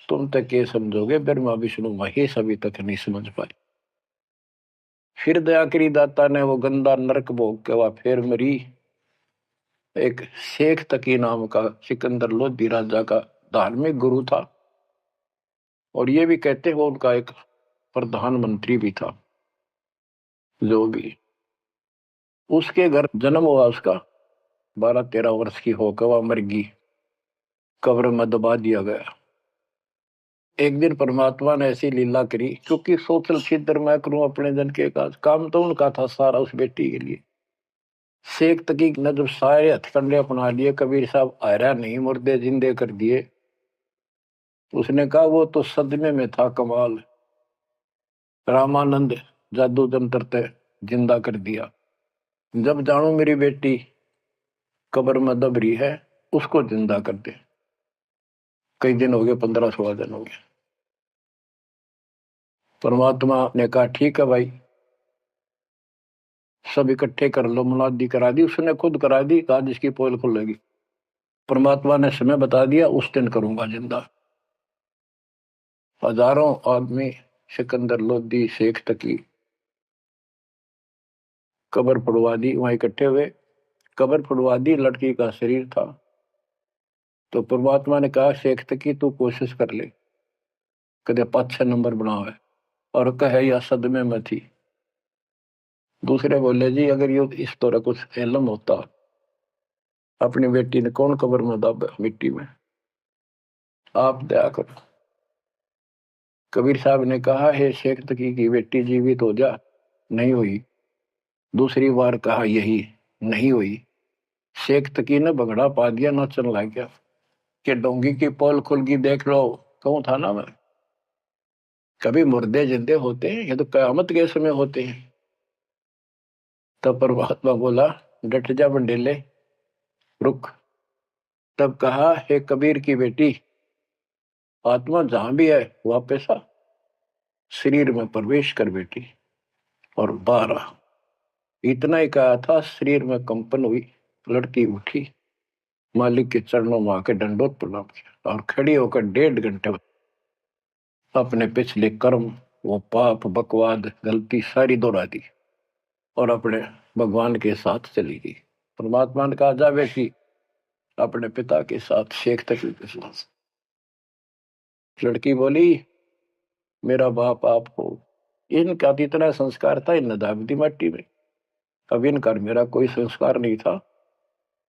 S1: तुम तक ये समझोगे, ब्रह्मा विष्णु महेश अभी तक नहीं समझ पाए। फिर दया करी दाता ने, वो गंदा नरक भोग के वह फिर मरी। एक शेख तकी नाम का सिकंदर लोधी राजा का धार्मिक गुरु था, और ये भी कहते वो उनका एक प्रधानमंत्री भी था। जो भी उसके घर जन्म हुआ उसका, 12-13 वर्ष की होकर वह मर गई, कब्र में दबा दिया गया। एक दिन परमात्मा ने ऐसी लीला करी, क्योंकि सोचल छिद्र मैं करूं अपने जन के काम तो उनका था सारा उस बेटी के लिए। शेख तकी ने जब सारे हथकंडे अपना लिए, कबीर साहब आयरा नहीं, मुर्दे जिंदे कर दिए। उसने कहा वो तो सदमे में था कमाल, रामानंद जादू जंतर ते जिंदा कर दिया। जब जानो मेरी बेटी कब्र में दब रही है, उसको जिंदा कर दे। कई दिन हो गए, 15-16 दिन हो गए। परमात्मा ने कहा ठीक है भाई, सब इकट्ठे कर लो। मुनादी करा दी, उसने खुद करा दी, कहा जिसकी पोल खुलेगी। परमात्मा ने समय बता दिया, उस दिन करूंगा जिंदा। हजारों आदमी सिकंदर लोधी शेख तकी कब्र फुड़वा दी, वहां इकट्ठे हुए, कब्र फुड़वा दी, लड़की का शरीर था। तो परमात्मा ने कहा शेख तकी तू कोशिश कर ले, कदे 5-6 नंबर बनावे, और कहे या सदमे में थी। दूसरे बोले जी अगर ये इस तरह कुछ इल्म होता, अपनी बेटी ने कौन कब्र में दब मिट्टी में, आप दया करो। कबीर साहब ने कहा हे शेख तकी की बेटी जीवित हो जा, नहीं हुई। दूसरी बार कहा, यही नहीं हुई। शेख तकी ने बगड़ा पा दिया, नाचन लग गया कि डोंगी की पोल खुल गई, देख लो। कहूं था ना मैं, कभी मुर्दे जिंदे होते हैं, ये तो कयामत के समय होते हैं। तब परमात्मा बोला डट जा बंडेले, रुक। तब कहा हे कबीर की बेटी, आत्मा जहां भी है वापस आ, शरीर में प्रवेश कर बेटी, और बाहर आ। इतना ही कहा था, शरीर में कंपन हुई, लड़की उठी, मालिक के चरणों में आके दंडोत प्रणाम किया, और खड़ी होकर 1.5 घंटे अपने पिछले कर्म, वो पाप बकवाद गलती सारी दोहरा दी, और अपने भगवान के साथ चली गई। परमात्मा ने कहा जा बेटी अपने पिता के साथ, शेख तकी के साथ। लड़की बोली मेरा बाप आप हो। इनका तो इतना संस्कार था, इन दाब दी मट्टी में। अब इनका मेरा कोई संस्कार नहीं था,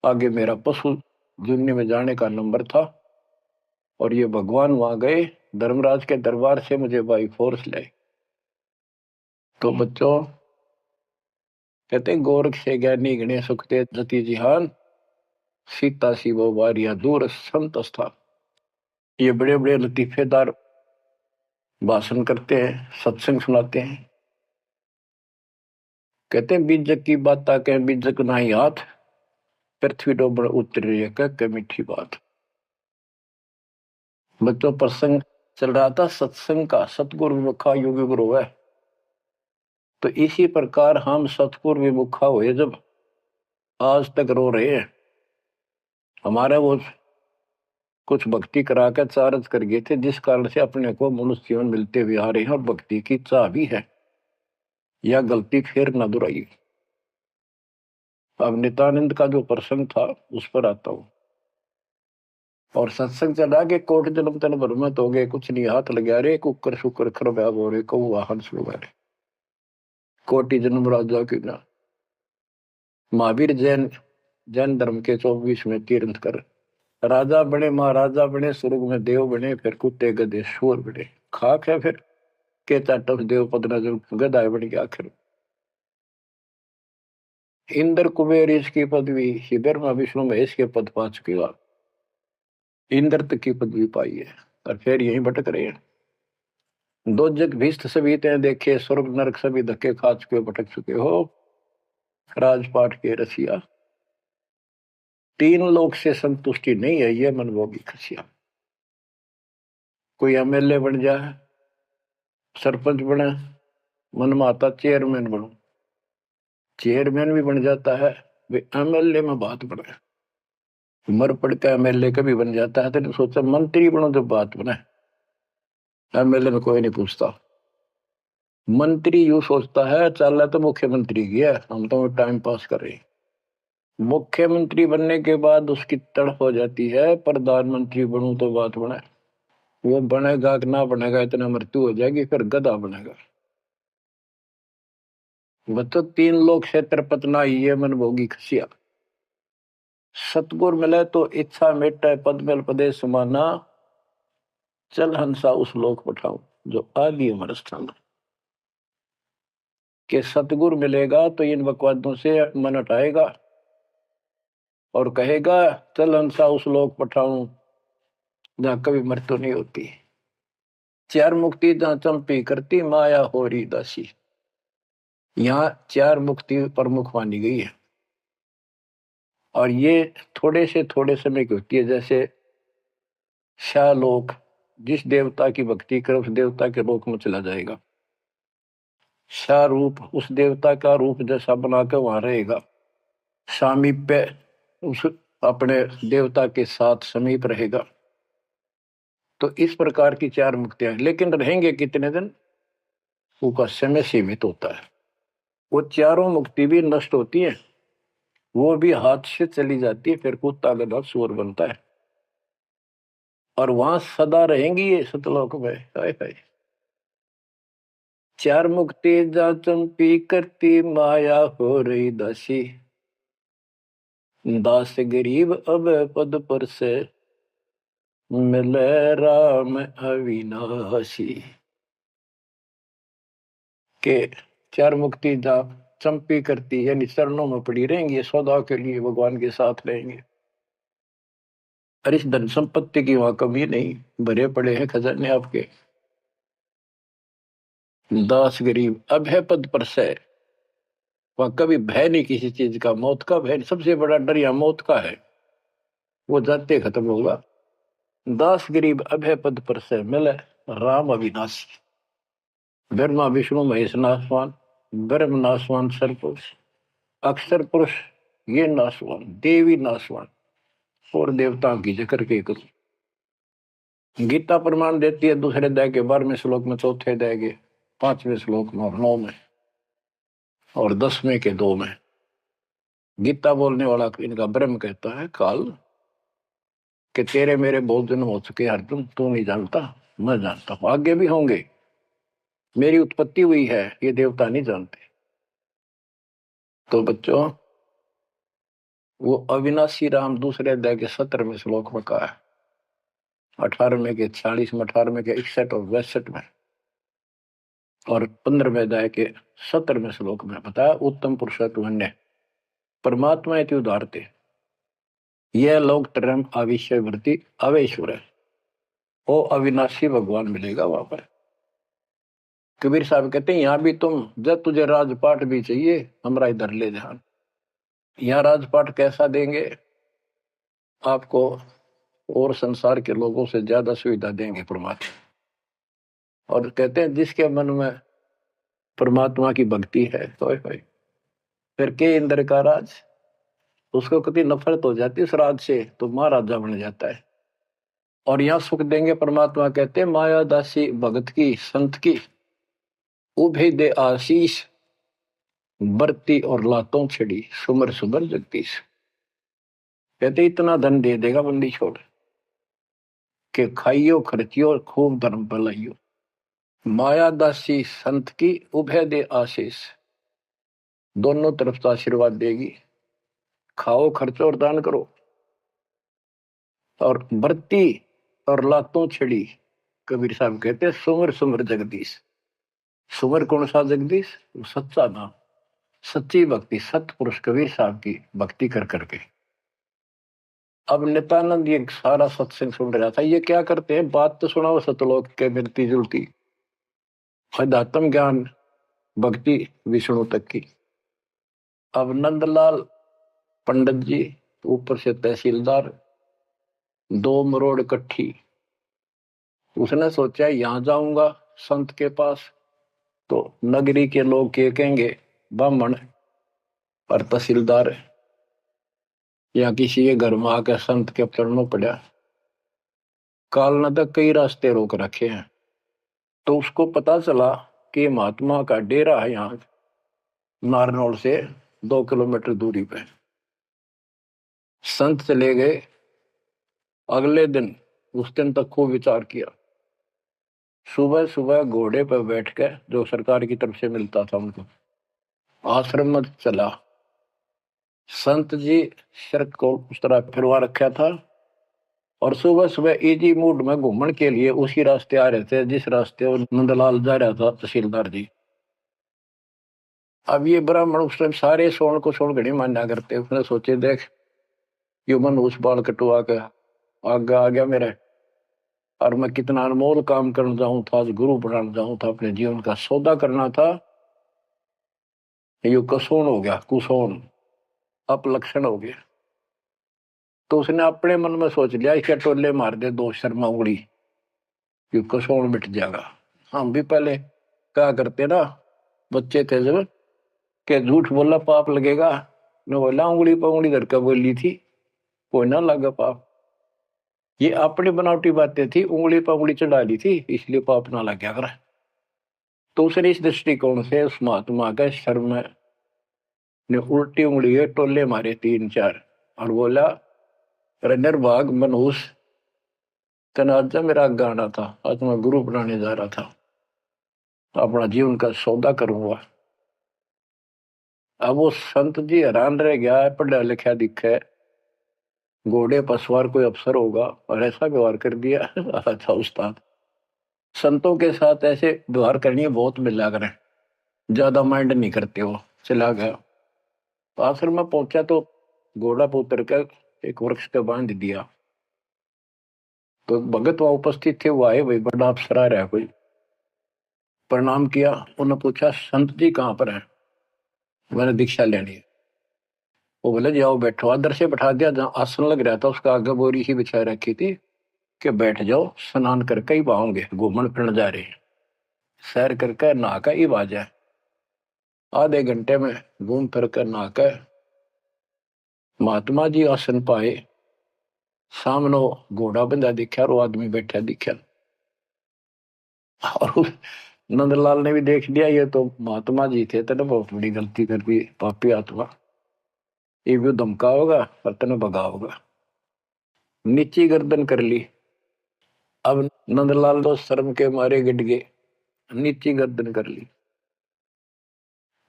S1: आगे मेरा पशु जुन्नी में जाने का नंबर था, और ये भगवान वहां गए, धर्मराज के दरबार से मुझे बाई फोर्स लाए। तो बच्चों कहते गोरख से ज्ञानी गणे सुखते जति जिहान, सीता सी वो वारिया दूर संत था। ये बड़े बड़े लतीफेदार भाषण करते हैं, सत्संग सुनाते हैं। कहते हैं बीजक की बात ताके बीजक नाही हाथ, पृथ्वी डोबड़ उतरी के मीठी बात। बच्चों प्रसंग चल रहा था सत्संग का, सतगुरु विमुखा योगी गुरु है। तो इसी प्रकार हम सतगुरु विमुखा हुए जब आज तक रो रहे हैं। हमारा वो कुछ भक्ति करा कर चार्ज कर गए थे, जिस कारण से अपने को मनुष्य जीवन मिलते हुए आ रहे हैं और भक्ति की चाह भी है। यह गलती फिर न दोहराई। अब नित्यानंद का जो प्रसंग था उस पर आता हूं। और सत्संग चला के कोट जन्म तन भ्रमित हो गए, कुछ नहीं हाथ लगा रे, कुकर शुक्र खर व्याग हो रहे, कहू वाहन सुगा रहे, कोटि जन्म राजा की ना। महावीर जैन जैन धर्म के 24वें तीर्थंकर राजा बने, महाराजा बने, स्वर्ग में देव बने, फिर कुत्ते गधे शोर बने। खाक है फिर के चाटव देव पदना जो गधा बन गया। आखिर इंद्र कुबेर इसकी पदवी, ब्रह्मा विष्णु महेश के पद पा चुके हो, इंद्र तक की पदवी पाई है और फिर यहीं भटक रहे हैं। दो जग भीष्ट सभी ते देखे, स्वर्ग नरक सभी धक्के खा चुके हो, भटक चुके हो। राजपाट के रसिया, तीन लोक से संतुष्टि नहीं है, ये मनभोगी खसिया। कोई एमएलए बन जाए, सरपंच बने, मन में आता चेयरमैन बनू, चेयरमैन भी बन जाता है, वे एमएलए में बात बने। मर पड़ का एमएलए कभी बन जाता है, तो सोचा मंत्री बनो जब बात बने। एमएलए में कोई नहीं पूछता। मंत्री यूं सोचता है चल तो मुख्यमंत्री की है, हम तो टाइम पास कर रहे हैं। मुख्यमंत्री बनने के बाद उसकी तड़प हो जाती है प्रधानमंत्री बनूं तो बात बने। वो बनेगा कि ना बनेगा, इतना मृत्यु हो जाएगी, फिर गधा बनेगा। बच्चों तीन लोग से तरपतना ये मन भोगी खसिया। सतगुर मिले तो इच्छा मिटे, पद मिल पदे समाना, चल हंसा उस लोक पठाऊं जो आदि अमर स्थान। के सतगुर मिलेगा तो इन बकवादों से मन हटाएगा और कहेगा चल हंसा उस लोक पठाऊं जहां कभी मृत्यु नहीं होती। चार मुक्ति जहां चंपी करती, माया होरी दासी। यहाँ चार मुक्ति प्रमुख मानी गई है और ये थोड़े से थोड़े समय की होती है। जैसे शालोक, जिस देवता की भक्ति करे उस देवता के लोक में चला जाएगा। शारूप, उस देवता का रूप जैसा बनाकर वहां रहेगा। सामीप्य, उस अपने देवता के साथ समीप रहेगा। तो इस प्रकार की चार मुक्तियां, लेकिन रहेंगे कितने दिन, उसका समय सीमित होता है। वो चारों मुक्ति भी नष्ट होती है, वो भी हाथ से चली जाती है, फिर कुत्ता गधा सुअर बनता है और वहां सदा रहेंगी ये सतलोक में। हाय हाय। चार मुक्ति जा चंपी करती, माया हो रही दासी, दास गरीब अब पद पर से, मिले राम अविनाशी। के चार मुक्ति जा चंपी करती, यानी चरणों में पड़ी रहेंगी, सौदा के लिए भगवान के साथ रहेंगे। और इस धन संपत्ति की वहां कमी नहीं, भरे पड़े हैं खजाने आपके। दास गरीब अब है पद पर से, वहां कभी भय नहीं किसी चीज का, मौत का भय। सबसे बड़ा डर या मौत का है, वो जाते खत्म होगा। दास गरीब अब है पद पर से, मिले राम अविनाशी। ब्रह्मा विष्णु महेश नासवान, ब्रह्म नासवान सर्वपुरुष, अक्षर पुरुष ये नासवान, देवी नासवान और देवताओं की जिक्र के करूं। गीता प्रमाण देती है दूसरे अध्याय के 12वें श्लोक में, चौथे अध्याय के 5वें श्लोक में और 9 में और 10वें के 2 में। गीता बोलने वाला इनका ब्रह्म कहता है काल कि तेरे मेरे बहुत जन्म हो चुके अर्जुन, तू नहीं जानता, मैं जानता हूं, आगे भी होंगे। मेरी उत्पत्ति हुई है, ये देवता नहीं जानते। तो बच्चों वो अविनाशी राम दूसरे अध्याय के 17वें श्लोक में कहा है, 18वें के 40 में, 18वें के 61 और 62 में और 15वें अध्याय के 17वें श्लोक में बताया। उत्तम पुरुषोत्तम परमात्मा इति उदारते, यह लोक तरम अविश्य वृत्ति अवेश्वर है। वो अविनाशी भगवान मिलेगा वहां पर। कबीर साहब कहते हैं यहाँ भी तुम, जब तुझे राजपाट भी चाहिए हमारा इधर ले ध्यान। यहाँ राजपाट कैसा देंगे आपको, और संसार के लोगों से ज्यादा सुविधा देंगे परमात्मा। और कहते हैं जिसके मन में परमात्मा की भक्ति है तो फिर के इंद्र का राज, उसको कभी नफरत हो जाती है उस राज से तो महाराजा बन जाता है। और यहाँ सुख देंगे परमात्मा, कहते हैं माया दासी भगत की संत की उभे दे आशीष, बरती और लातों छिड़ी सुमर सुमर जगदीश। कहते इतना धन दे देगा बंदी छोड़ के खाइयो खर्चियो और खूब धर्म भलाइयो। माया दासी संत की उभय दे आशीष, दोनों तरफ से आशीर्वाद देगी। खाओ खर्चो और दान करो। और बरती और लातों छिड़ी, कबीर साहब कहते हैं सुमर सुमर जगदीश। सुमर कौन सा जगदीश? सच्चा नाम, सच्ची भक्ति, सतपुरुष कबीर साहब की भक्ति कर करके। अब नित्यानंद ये सारा सत्संग सुन रहा था। ये क्या करते हैं, बात तो सुनाओ सतलोक के मिलती जुलती, अध्यात्म ज्ञान भक्ति विष्णु तक की। अब नंदलाल पंडित जी ऊपर से तहसीलदार, 2 मरोड़ इकट्ठी। उसने सोचा यहां जाऊंगा संत के पास तो नगरी के लोग क्या कहेंगे, ब्राह्मण और तहसीलदार या किसी के घर में आकर संत के चरणों पड़ा। काल ने तक कई रास्ते रोक रखे हैं। तो उसको पता चला कि महात्मा का डेरा है यहाँ नारनौल से 2 किलोमीटर दूरी पे। संत चले गए। अगले दिन, उस दिन तक खूब विचार किया। सुबह सुबह घोड़े पर बैठकर, जो सरकार की तरफ से मिलता था उनको, आश्रम में चला। संत जी शर्त को उस तरह फिरवा रखा था और सुबह सुबह इजी मूड में घूमने के लिए उसी रास्ते आ रहे थे जिस रास्ते वो नंदलाल जा रहा था तहसीलदार जी। अब ये ब्राह्मण उस टाइम सारे सोन को सोन घड़ी मान्या करते। उसने सोचे देख यो मन उस बाल कटवा के आगे आ गया मेरे, और मैं कितना अनमोल काम करने जाऊं था, आज गुरु बनाने जाऊं था, अपने जीवन का सौदा करना था। यो कसोन हो गया, कुसोन अपलक्षण हो गया। तो उसने अपने मन में सोच लिया इसके टोले मार दे 2 शर्मा उंगली, यो कसोन मिट जाएगा। हम भी पहले क्या करते ना, बच्चे थे जब, के झूठ बोला पाप लगेगा, मैं बोला उंगली पर उंगली धर के बोली थी, कोई ना लगा पाप। ये अपनी बनावटी बातें थी, उंगली पर उंगली चढ़ा ली थी इसलिए पाप ना लग गया कर। तो उसने इस दृष्टिकोण से उस महात्मा का शर्म ने उल्टी उंगली है टोले मारे 3-4 और बोला रनर भाग मनहूस तनाजा मेरा गाना था, आज मैं गुरु बनाने जा रहा था, अपना जीवन का सौदा करूंगा। अब वो संत जी हैरान रह गया, पढ़ा लिखा दिखे, घोड़े पर सवार कोई अफसर होगा और ऐसा व्यवहार कर दिया। अच्छा उस्ताद, संतों के साथ ऐसे व्यवहार करनी बहुत मिला करें, ज्यादा माइंड नहीं करते हो। चला गया। आश्रम में पहुंचा तो घोड़ा पर उतर कर एक वृक्ष पे बांध दिया। तो भगत वहां उपस्थित थे, वो आए, भाई बड़ा अफसर आ रहा है कोई। प्रणाम किया। उन्होंने पूछा संत जी कहाँ पर है? मैंने दीक्षा लेनी है। वो बोले जाओ बैठो। आदर से बैठा दिया। जहाँ आसन लग रहा था उसका आगे बोरी ही बिछा रखी थी कि बैठ जाओ, स्नान करके ही पाओगे, घूमन फिरन जा रहे हैं, सैर करके नहा कर ही आ जाए। आधे घंटे में घूम फिर कर नहा कर महात्मा जी आसन पाए। सामने घोड़ा बंधा दिखा और वो आदमी बैठा दिखा। और नंदलाल ने भी देख लिया ये तो महात्मा जी थे, तेने बहुत बड़ी गलती कर दी पापी आत्मा, ये भी धमका होगा और तेने भगा होगा। नीची गर्दन कर ली। अब नंदलाल तो शर्म के मारे गिट गए, नीची गर्दन कर ली।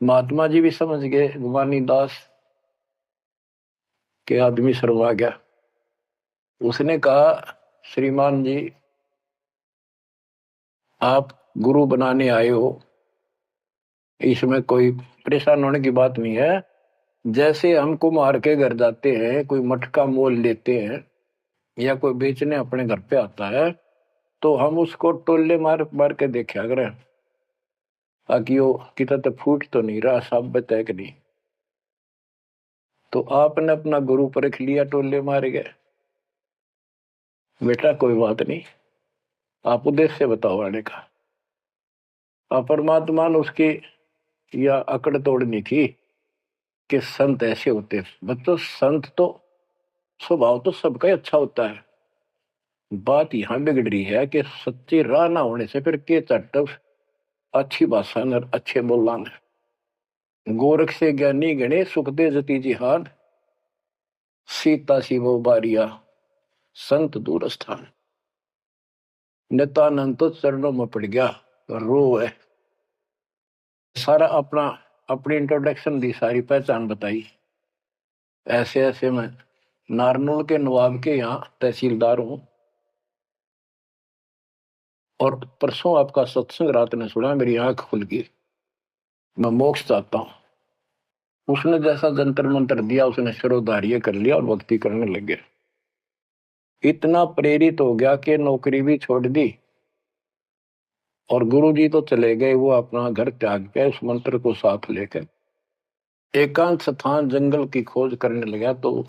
S1: महात्मा जी भी समझ गए गुमानी दास के आदमी शर्मा गया। उसने कहा श्रीमान जी आप गुरु बनाने आए हो, इसमें कोई परेशान होने की बात नहीं है। जैसे हम कुम्हार के घर जाते हैं, कोई मटका मोल लेते हैं या कोई बेचने अपने घर पे आता है तो हम उसको टोले मार मार के देखा करें ताकि वो कितना तो फूट तो नहीं रहा, सब बताए कि नहीं। तो आपने अपना गुरु परख लिया, टोले मार गए। बेटा कोई बात नहीं, आप उद्देश्य बताओ आने का। और परमात्मा ने उसकी या अकड़ तोड़नी थी कि संत ऐसे होते हैं। बच्चों संत तो स्वभाव तो सबका ही अच्छा होता है। बात यहां बिगड़ रही है कि सच्ची राह ना होने से फिर के चट अच्छी भाषा न अच्छे बोलना न। गोरख से ज्ञानी गणे सुख दे जती जिहान, सीता शिवो बारिया संत दूर स्थान। नित्यानंद तो चरणों में पड़ गया, रो है। सारा अपना अपनी इंट्रोडक्शन दी, सारी पहचान बताई। ऐसे ऐसे मैं नारनौल के नवाब के यहाँ तहसीलदार हूं, और परसों आपका सत्संग रात ने सुना, मेरी आंख खुल गई। मैं मोक्ष चाहता हूं। उसने जैसा जंतर मंत्र दिया, उसने शिरोधार्य कर लिया और भक्ति करने लग गया। इतना प्रेरित हो गया कि नौकरी भी छोड़ दी, और गुरुजी तो चले गए, वो अपना घर त्याग के उस मंत्र को साथ लेकर एकांत स्थान जंगल की खोज करने लगा। तो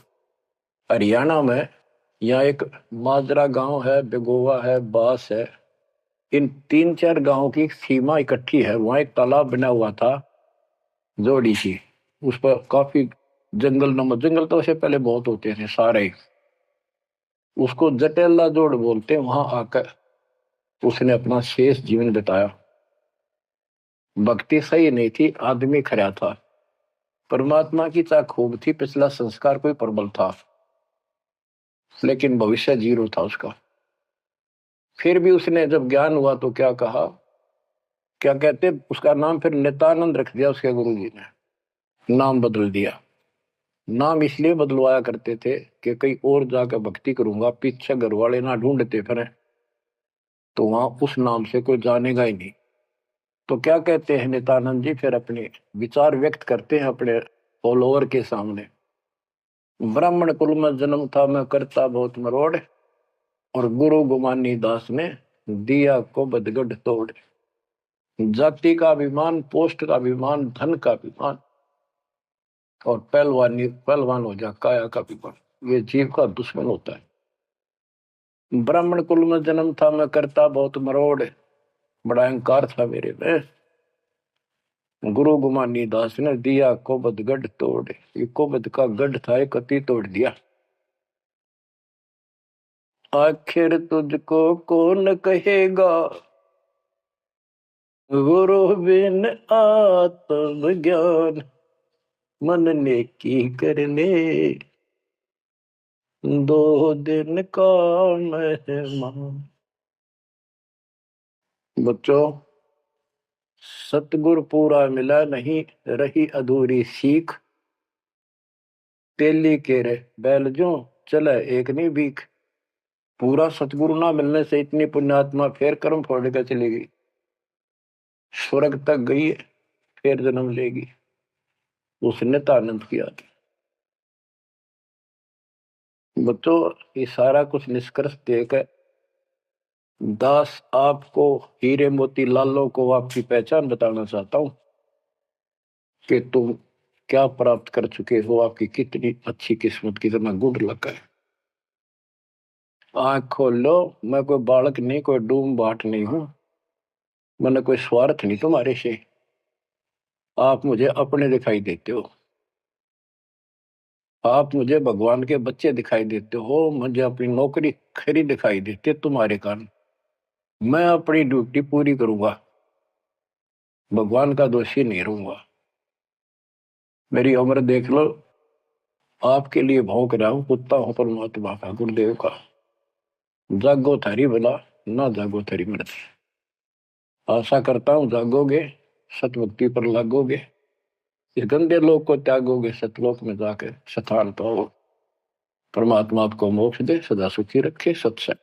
S1: हरियाणा में यहाँ एक माजरा गांव है, बेगोवा है, बास है, इन 3-4 गांवों की सीमा इकट्ठी है। वहां एक तालाब बना हुआ था, जोड़ी सी। उस पर काफी जंगल नमक, जंगल तो वैसे पहले बहुत होते थे सारे, उसको जटेला जोड़ बोलते। वहां आकर उसने अपना शेष जीवन बिताया। भक्ति सही नहीं थी, आदमी खरा था, परमात्मा की चाह खूब थी, पिछला संस्कार कोई प्रबल था, लेकिन भविष्य जीरो था उसका। फिर भी उसने जब ज्ञान हुआ तो क्या कहा, क्या कहते, उसका नाम फिर नित्यानंद रख दिया उसके गुरु जी ने। नाम बदल दिया। नाम इसलिए बदलवाया करते थे कि कहीं और जाकर भक्ति करूंगा, पीछे घर वाले ना ढूंढते फिर, तो वहां उस नाम से कोई जानेगा ही नहीं। तो क्या कहते हैं नित्यानंद जी, फिर अपने विचार व्यक्त करते हैं अपने फॉलोअर के सामने। ब्राह्मण कुल में जन्म था, मैं करता बहुत मरोड़, और गुरु गुमानी दास ने दिया को बदगढ़ तोड़। जाति का अभिमान, पोस्ट का अभिमान, धन का अभिमान, और पहलवानी पहलवान हो जा काया का अभिमान, ये जीव का दुश्मन होता है। ब्राह्मण कुल में जन्म था, मैं करता बहुत मरोड़, बड़ा अहंकार था मेरे में। गुरु गुमानी दास ने दिया कोबद गढ़ तोड़। ये कोबद का गढ़ था, एक कति तोड़ दिया। आखिर तुझको कौन कहेगा, गुरु बिन आत्म ज्ञान, मन ने की करने दो दिन का मेहमान। बच्चों सतगुरु पूरा मिला नहीं, रही अधूरी सीख, तेली के रे बैल जो चले एक नहीं भीख। पूरा सतगुरु ना मिलने से इतनी पुण्यात्मा फिर कर्म फोड़ कर चली गई, स्वर्ग तक गई, फिर जन्म लेगी। उसने तो आनंद किया। बच्चों ये सारा कुछ निष्कर्ष देकर दास आपको, हीरे मोती लालों को आपकी पहचान बताना चाहता हूं कि तुम क्या प्राप्त कर चुके हो, आपकी कितनी अच्छी किस्मत, कितना गुड लक है। आंख खोल लो, मैं कोई बालक नहीं, कोई डूम बाट नहीं हूं, मैंने कोई स्वार्थ नहीं तुम्हारे से। आप मुझे अपने दिखाई देते हो, आप मुझे भगवान के बच्चे दिखाई देते हो, मुझे अपनी नौकरी खरी दिखाई देती है तुम्हारे कारण। मैं अपनी ड्यूटी पूरी करूंगा, भगवान का दोषी नहीं रहूंगा। मेरी उम्र देख लो, आपके लिए भौंक रहा हूं, कुत्ता हूं परमात्मा का, गुरुदेव का। जागो थारी भला, ना जागो थारी मर्जी। आशा करता हूं जागोगे, सतभक्ति पर लागोगे, इस गंदे लोक को त्यागोगे, सतलोक में जाकर स्थान पाओ। परमात्मा आपको मोक्ष दे, सदा सुखी रखे। सत्संग।